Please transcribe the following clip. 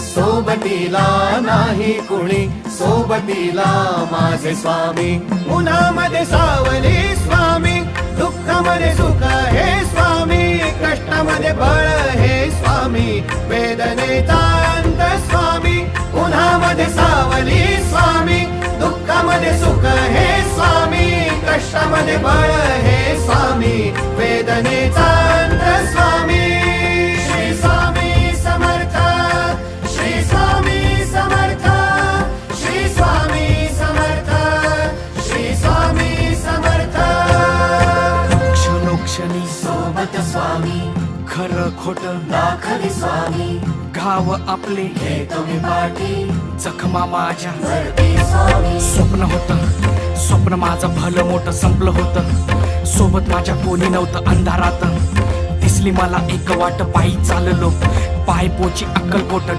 सोबतीला नाही कुणी, सोबतीला माझे स्वामी. उन्हामध्ये सावली स्वामी, दुःखामध्ये सुख हे स्वामी, कष्टामध्ये बळ हे स्वामी, वेदनेचा अंत स्वामी. उन्हामध्ये सावली स्वामी, दुःखामध्ये सुख हे स्वामी, कष्टामध्ये बळ हे स्वामी, वेदनेचा अंत स्वामी. श्री स्वामी समर्थ, श्री स्वामी समर्थ, श्री स्वामी समर्थ, श्री स्वामी समर्थ. क्षणोक्षणी सोबत स्वामी, खरं खोट दाखवी स्वामी, घाव आपले हे तुम्ही पाठी जखमा माझ्या भरती स्वामी. स्वप्न होतं, स्वप्न माझं भलं मोठं संपलं होतं. सोबत माझ्या कोणी नव्हतं अंधारात. दिसली मला एक वाट, पायी चाललो पाय पोची अक्कलकोट.